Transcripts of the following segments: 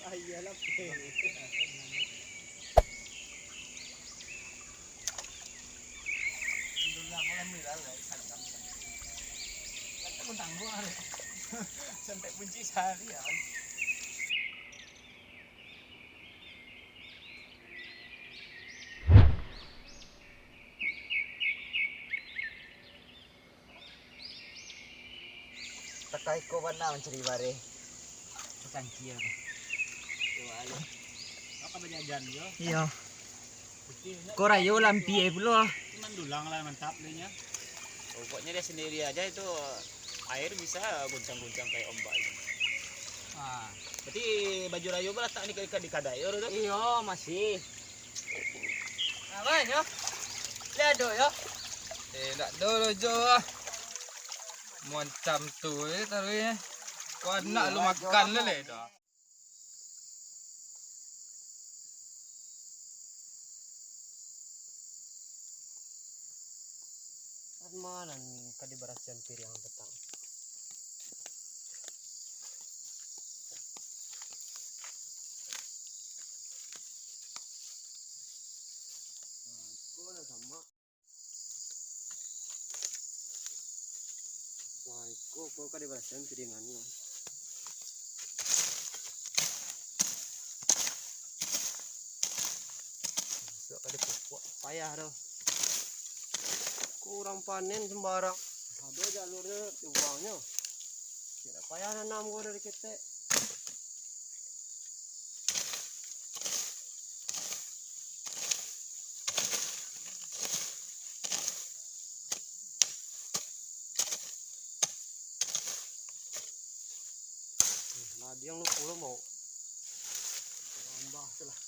Ayalah. Sampai kunci seharian. Takai ko warna mencari bare. Cangkir. Wale. Apa berjajan yo? Iya. Kau rayu lampi pula. Cuman dulang lah mantap dehnya. Pokoknya dia sendiri aja itu air bisa guncang-guncang kayak ombak ini. Ah, Berarti baju rayu letak di kadayor itu? iya masih. Apa yo? Lihat do yo. Nak dulu jo. Moncam tu taruhnya. Kau nak lu makan le dah. Mana nih kadi berasian piring yang petang. Kau sama. Wah, kau kadi berasian piringan ni. So kadi pupuk payah dah. Kurang panen sembarang. Aduh jalurnya uangnya. Tidak payah nanam gua dari kita. Nah dia yang lu pulang mau. Tambah lah.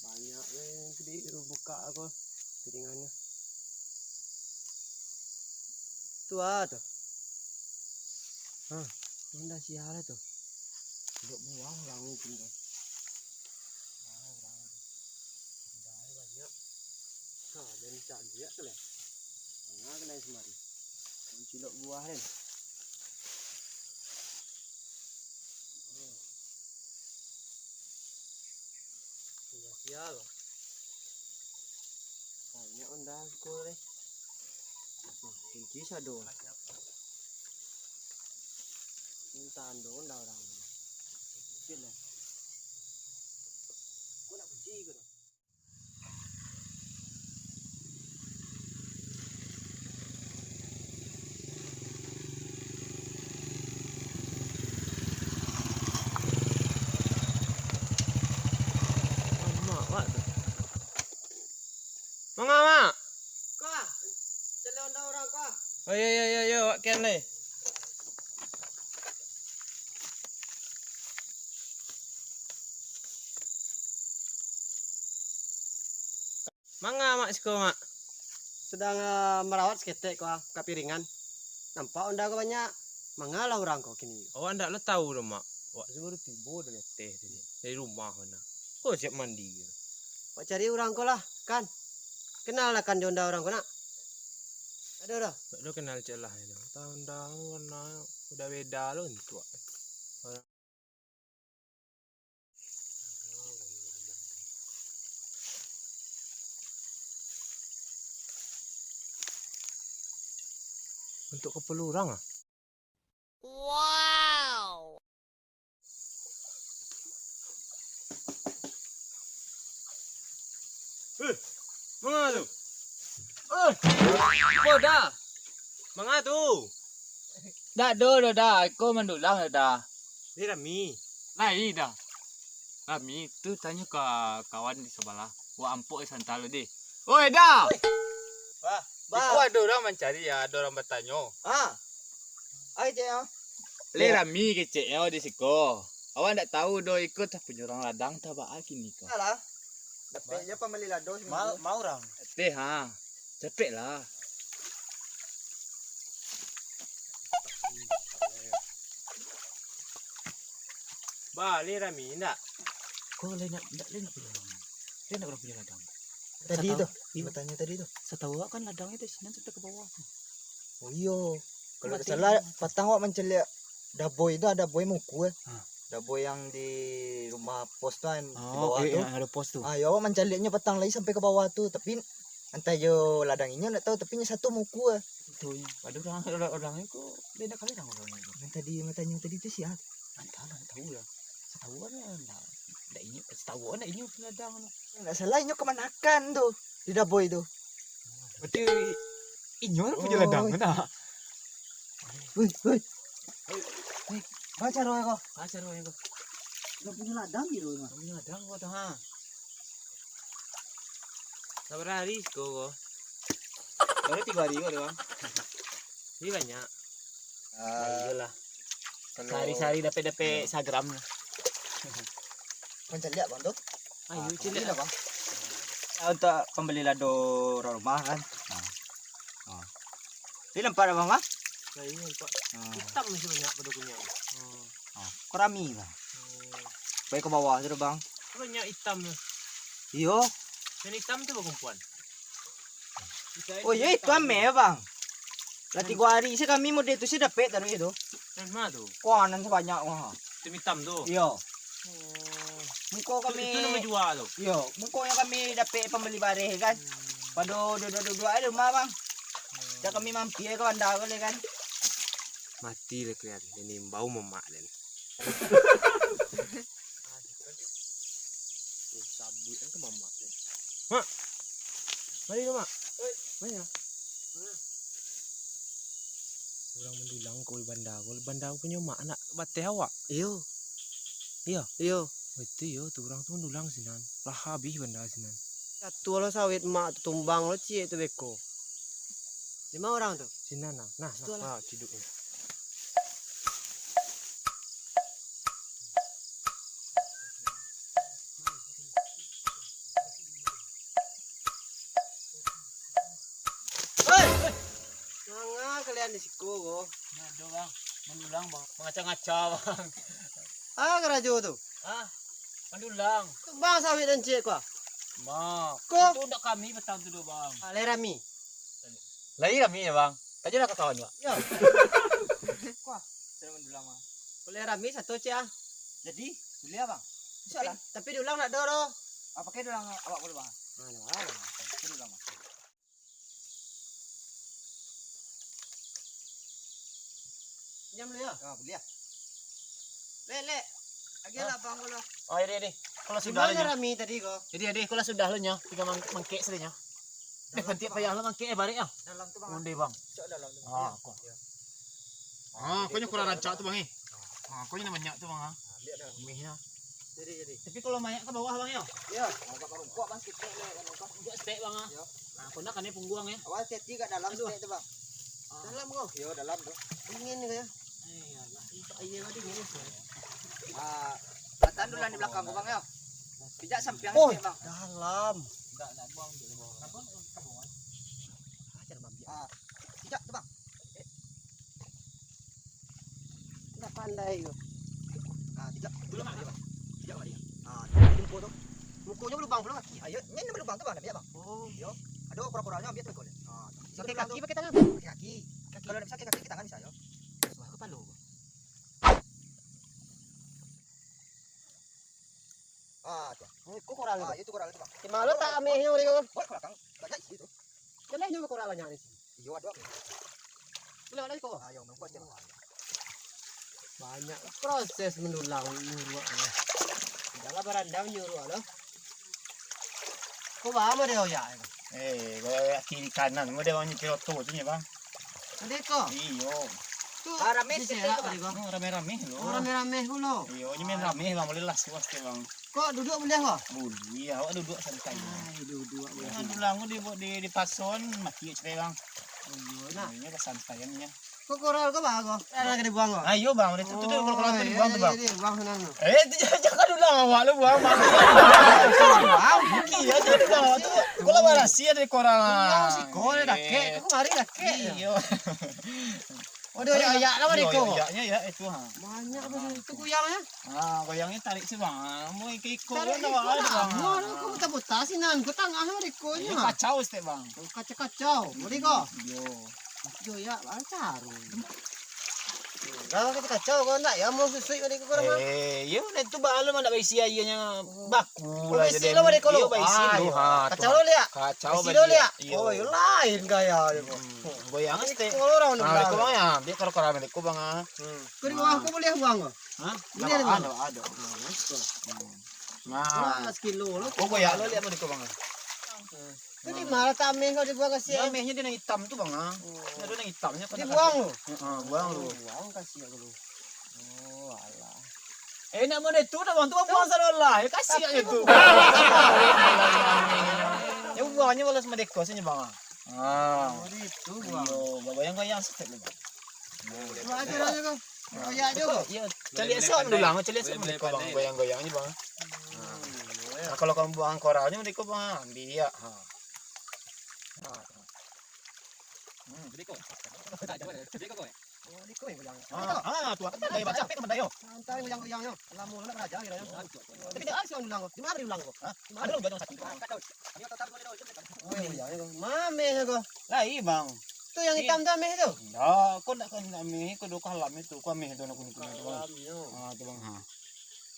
Banyak yang gede buka aku piringannya. Tuh tuh. Tunda sial tuh. Duk buang orang mungkin tuh. Orang. Banyak. Dan cak dia tuh lah. Kena semari. Cilok buah kan. Sial. Banyak undah aku deh. Kunci sado. Minta ando undah orang. Kecil lah. Kau nak kunci ke tu? Mama. Kau, cele undah orang kau. Oh iya wak ken le. Manga mak siko mak. Sedang merawat seketek kau ke piringan. Nampak undah kau banyak. Mengalah orang kau kini. Oh ndak lo tahu lo mak. Wak baru tiba dari teh dari rumah mana. Oh siap mandi. Kau cari orang kau lah, kan? Kenal lah kan jonda orang kau nak? Ada dah. Lo kenal celah itu. Tahun-tahun warna udah beda lo untuk. Untuk kepelurang ah. Wow. Manga tu. Apa dah? Manga tu. Dah dah, aku mendulang dah. Ni Rami. Lai dah. Kami tu tanya ke kawan di sebelah. Wah ampuk santalo deh. Oi dah. Wah, Bah. Iku ada orang mencari ya, ada orang bertanya. Ay cek ya. Le Rami kecek ya di siko. Awan tak tahu do ikut penyurang ladang tak baal kini ko. Lah. Dapat je pembeli lado seminggu. Mau orang. Teh ha. Cepet lah. Balik Rami ndak. Kau lain nak punya ladang. Lain nak punya ladang. Tadi Setahu- tuh, iya. bertanya tadi tuh. Setahu awak kan ladangnya itu sini sampai ke bawah tuh. Oh iya. Kalau Mati. tak salah patang awak mencelik daboy itu ada boy muku Ah. Daboy yang di rumah pos tuh yang di Oh, bawah tuh. ada pos tuh. Ah, ya awak menceliknya patang lagi sampai ke bawah tuh, tapi entah yo ladang ini enggak tahu tapi nya satu muku. Itu. Ada orang itu lain nak kawin orang itu. Yang tadi tadi itu siapa? Entahlah, tak tahu lah. Setahu kan enggak ini, setahu kan ini ladang. Enggak salah inyo kemanakan tuh di daboy tuh. Berarti ini orang punya Oh. ladang nah. Woi. Baca roh kok. Asal orang itu. Lo punya ladang gitu mah. Punya ladang kau tuh ha. Sabar hari kau. Baru 3 hari kau doang. Ini banyak. Ah, Sehari-sehari dapat sagram lah. menceliak bang tuh. Ayo Ini cilik. lah bang. Untuk pembeli lado rumah kan. Ini lempar abang mah? Nah, ini Pak. Hitam masih banyak pendukungnya. Kurami bang. Baik ke bawah tu bang. Banyak hitam tu. Iyo. Yang hitam tu perempuan. Oh iya itu ame bang. Lah 3 hari sih kami model tu sih dapat tadi itu. Dan mana tu? Kuanan sebanyak wah. Hitam hitam tu. Iyo. Oh. Muko Itu kami. nama jual tu. Iyo. Muko yang kami dapat pembeli bareh kan. Pada dua ada rumah bang. Dah kami mampir ke bandar kali kan. Mati lah kalian. Ini bau memak dan. Sabut kan ke mamak dan. Mak. Mari tu mak. Mana? Orang mendulang kau di bandar. Kau di bandar punya mak nak batai awak. Iyo. Iya. Iyo. Itu yo tu orang tu mendulang sinan. Lah habis bandar sinan. Satu lo sawit mak tu tumbang lo cie tu beko. 5 orang tuh. Sinan nah. Nah, Situ nah. Ciduknya. Nanga kalian di siku kok. Ada bang, mendulang bang, mengaca-ngaca bang. Ah kerajo tuh. Ah, mendulang. Bang sawit dan cie kok. Mak, Kok? itu untuk kami petang tu dulu bang. Lerami. Lagi kami ya bang. Tadi nak kawan pak. Yo. Saya mendulang mah. Lerami satu cie ah. Jadi beli apa bang? Tapi diulang nak doro. Apa pakai dulang awak boleh bang? Mana mana. Pakai dulang bang. Jam lu ya. Ah beli ya. Le. Lagi lah bang lo. Oh ini. Kalau sudah Sudah lo nya. Lerami tadi kok. Jadi kalau sudah lo nya, tiga mangkek sedanya. Penting payah lo mangkek balik ah. Dalam tu bang. Unde bang. Cok dalam tu. Ah, kok. Ah, kau nya kurang rancak tu bang eh. Ah, kau nya banyak tu bang ah. Lihat dah. Mihnya. Jadi. Tapi kalau banyak ke bawah bang ya. Ya. Agak rumput bang kita le kan kok. Buat stek bang ah. Ya. Nah, kau nak kan ni pungguang ya. Awal teti kat dalam Aduh. stek tu bang. Dalam kok. Yo dalam tu. Dingin ni ya. Eh, alah, itu air ada ni. Ah, latan dulang di belakang kau bang ya. Pijak samping Oh, bang. dalam. Enggak buang di bawah. Kenapa? Kabuan. Ajar babi. Ah, pijak tu bang. Dah pandai kau. Ah, pijak. Belum ada bang. Pijak balik. Ah, jumpa tu. Mukonya berlubang belum kaki. Ayo, ni berlubang tu bang, nak pijak bang. Oh, Yo. Ada kura-kuranya biar tu ikut. Ah, Pakai kaki pakai tangan. pakai kaki. Kalau nak bisa pakai kaki tangan bisa yo. Suah ke palu. Ah, tu. kau korang Ah, tu. itu kurang tu bang. Malu tak amehnya ni kau. Oh, belakang. Banyak isi tu. Kelehnya korang lah nyari. Iyo ada. Boleh lagi kau. Ah, yo, memang kuat je. Banyak proses mendulang nyuruh. Dalam beranda nyuruh lo. Kau paham ada ya? Eh, gaya kiri kanan, mau dia wangi kilo tu tu ni bang. Ada kau. Iyo. Tu. Ah, rame Di sikit sini tu, tadi kau. Rame-rame lo. Rame-rame dulu. Iyo, ni main rame lah, boleh lah suas ke bang. Kau duduk boleh kau? Boleh, awak duduk santai. Duduk boleh. Jangan dulang di pason, maki cerai bang. Nah, Ini kesantaian nya. kau korang kau bah kau. Ada kena buang kau. Ayo bang, itu tu kalau tu dibuang tu bang. Buang sana. Tu jangan dulang awak lu buang bang. Maki ya jangan dulang awak tu. Kalau balasia dari korang. Si kau dah kek, kau mari dah kek. Iyo. Waduh, ya lah Riko. Iya, ya itu ha. Banyak bang, itu goyangnya. Ah, goyangnya tarik sih bang. Mau ikut Tarik ada ikut ada bang. lah. Kamu tak butasin ke tengah Riko Ini nya. kacau sih bang. Kacau-kacau. Riko. Yo. Yo ya, lancar. Kalau kita kacau kau enggak ya mau susui Riko kurang. Yo itu balu mana isi ayahnya baku lah jadi. Lo Riko lo. Isi lu ha. Kacau lo lihat. Kacau Isi lo lihat. Iya. Oh, yo lain gaya. Goyang Ini teh. kalau orang udah Nah, bilang. ko bang ya. Dia kalau karame ko bang ah. Kau di bawah aku boleh buang kok. Hah? Boleh ada bang. Ada. Nah, Nah, sekilo lo. oh goyang lo lihat mo ko bang. Jadi malah tameng kau dibuang kasih. Ya mehnya dia yang hitam tuh bang ah. Ada yang hitamnya kan. Dibuang lo. Buang lu. Buang kasih aku lo. Oh, alah. Nak mana itu dah bang, tu buang sana lah. Ya kasih aja tu. Ya buangnya balas medeko sini bang. Ah. Oh, itu buang. Yo, goyang-goyang sikit lu. Buang aja kau. Oh, ya aja kau. Iya, celi esok dulu lah, celi esok medeko bang, goyang-goyangnya bang. Nah, kalau kamu buang koralnya medeko bang, dia. Ha. Tu apa dah baca apa teman dah yo. Santai goyang-goyangnya. Lamu nak raja kira. Tapi dia asal ulang kau. Di mana ulang kau? Ada lu banyak sakit. Oh, goyangnya kau. Mame kau. Lah iya bang. Tu yang hitam tu meh tu. Ya, kau nak kan meh, kau duk halam itu, kau meh tu nak kuning kuning tu bang. Ah, tu bang ha.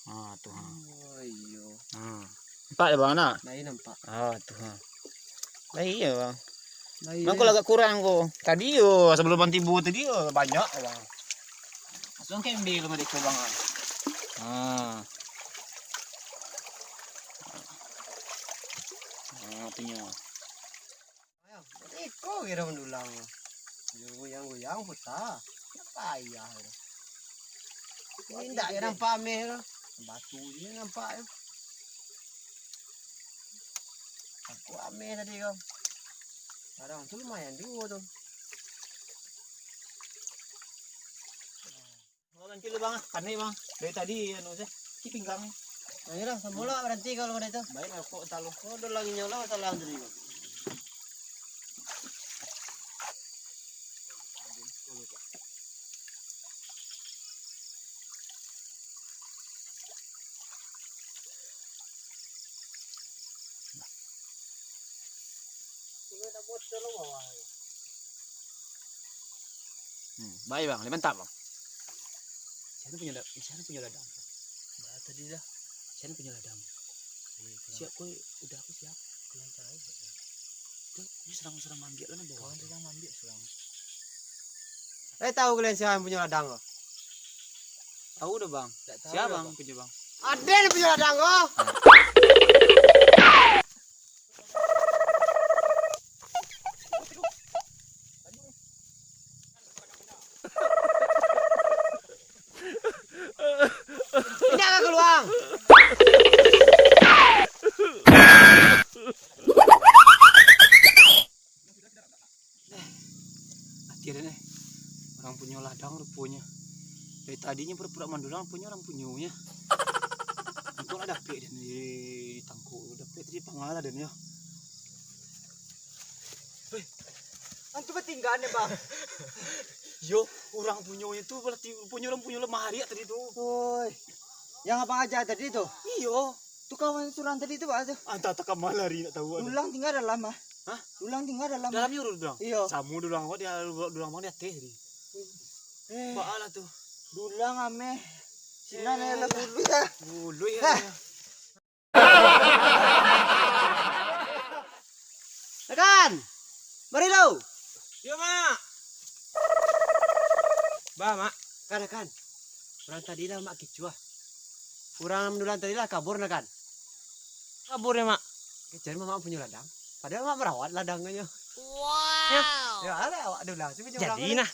Ah, tu ha. Oh, iyo. Ah. Nampak dah bang nak? Nah, ini nampak. Ah, tu ha. Lah iya bang. Nah, Bang kau agak kurang kau. Tadi yo sebelum bang timbul tadi yo banyak bang. Langsung kembali sama deko bang. Ah. Ah, punya. Iko kira mendulang. Goyang-goyang putah. Apa ya? Ini ndak ya nampak meh tu. Batu je nampak tu. Aku ameh tadi kau. Kadang tu lumayan juga tu. Oh, nanti lu bang, kan nih bang. Dari tadi anu sih, di pinggang. Nah, ya semula berhenti kalau ada itu. Baik aku tahu. Oh, udah lagi nyala salah tadi kau. Baik bang, mantap bang. Saya punya ladang. Nah, tadi dah. Saya punya ladang. Siap kau, udah aku siap. Kelang cahaya. Tuh, ini serang ambil lah bawa. Kawan sedang ambil serang. Tahu kalian siapa yang punya ladang kau? Tahu udah bang. Siapa bang punya bang? Ada yang punya ladang kau. Ini agak keluang. Akhirnya nih, orang punya ladang rupanya. Dari tadinya pura-pura mandulang punya orang punyanya. Untung ada dapet dan di tangku, dapet di pangala dan ya. Antu bertinggal nih bang. Yo, orang punyanya tuh berarti punya orang punya lemari tadi tuh. Woi, yang apa aja tadi tuh? Iyo, Tuh kawan sulang tadi tuh pak tuh. anta tak malari nak tahu. Dulang tinggal dalam mah. Hah? Dulang tinggal dalam. Dalamnya udah dulang. Iya. Samu dulang kok dia dulang bang dia teh di. Baala tuh. Dulang ame. Sinan ya dulu ya. Dulu ya. Tekan. Mari lo. Yo mak. Bah mak. Kan. Orang tadi lah mak kicua. Kurang dulang tadi lah kabur nak kan. Kabur ya mak. Kejar mama punya ladang. Padahal mak merawat ladangnya. Wow. Ya ada awak dulang. Jadi nah.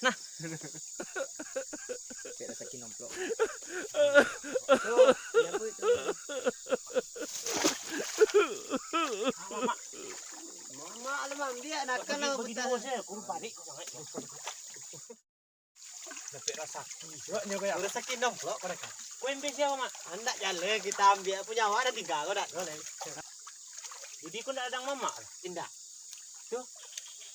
Kayak rasa kinomplok. Tuh, ya bu itu. Mama alam dia nak kan lah betul. Kurang panik. Dapat rasa kisahnya kayak. Udah sakit dong, lo mereka. Kau yang siapa mak? Anda jalan kita ambil punya awak ada 3 kau dah. Jadi kau nak ada mama? Indah. Tuh.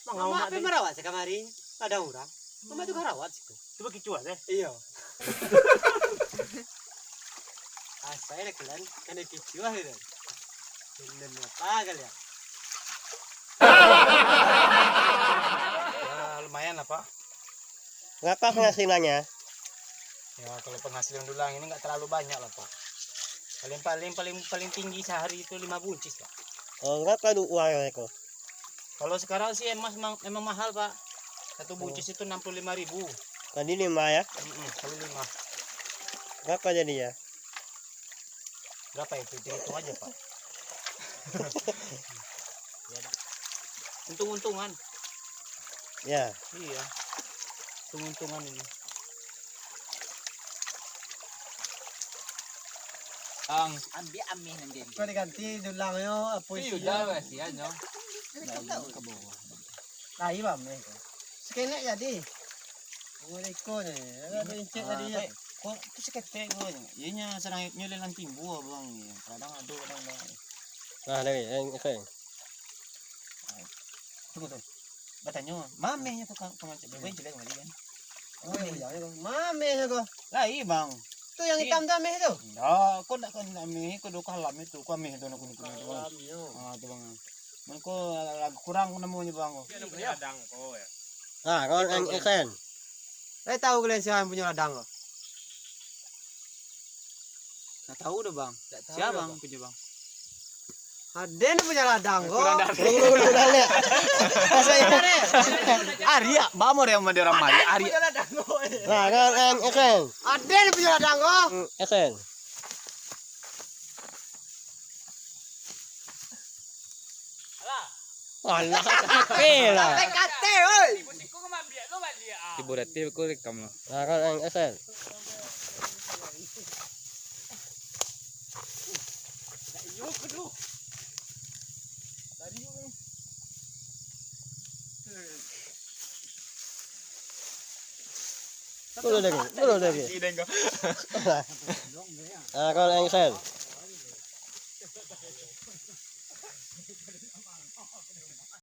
Mama apa merawat sekamari? Ada orang. Mama itu karawat sih. Coba kicuan deh. Iya. Saya kalian kan kicuah itu. Dan apa kalian? Ya lumayan lah Pak. Berapa penghasilannya? Ya kalau penghasilan dulang ini nggak terlalu banyak lah Pak. Paling tinggi sehari itu 5 buncis Pak. Oh, berapa uangnya kok? Kalau sekarang sih emang mahal Pak. Satu buncis itu 65.000. Tadi 5 ya? Kalau 5. Berapa jadinya? Berapa itu? Itu aja Pak. Untung-untungan. Ya. Iya. Untung-untungan ini. Ang ambil amin nanti. Kau diganti dulang yo apa Iya dah sih ano. Ke bawah. Lah iya meh. Sekene jadi. Boleh ko ni. Ada incet tadi ya. Kok itu seketek gue. Ianya serang nyulilan timbu Bang. Kadang ada kadang enggak. Nah, dari yang keng. Tunggu. Batanya mamehnya tuh pengancam bebek jelek sama dia kan. Oh iya, mame ko. Lah iya Bang. Tu yang hitam tu meh tu. Ya, kok nak kan ameh kok dok halam itu, kok ameh itu nak kuning itu. Yo. Ah, tu Bang. Man ko agak kurang namanya Bang. Ini punya ladang kok ya. Nah, kau yang keng. Saya tahu kalian siapa yang punya ladang kok. Nggak tahu dah Bang. Siapa Bang punya Bang? Aden punya ladang kok. Kurang dari. Saya ada. Arya, bamor yang mau diramai. Arya. Punya ladang kok. Nah, kau yang keng. Aden punya ladang kok. Keng. Alah, kate lah. Kate, oi. Ibu kau ambil lo balik ah. Ibu rati aku rekam lo. Nah, kau yang keng. Belum lagi. Tidak enggak. Nah, kau yang keng.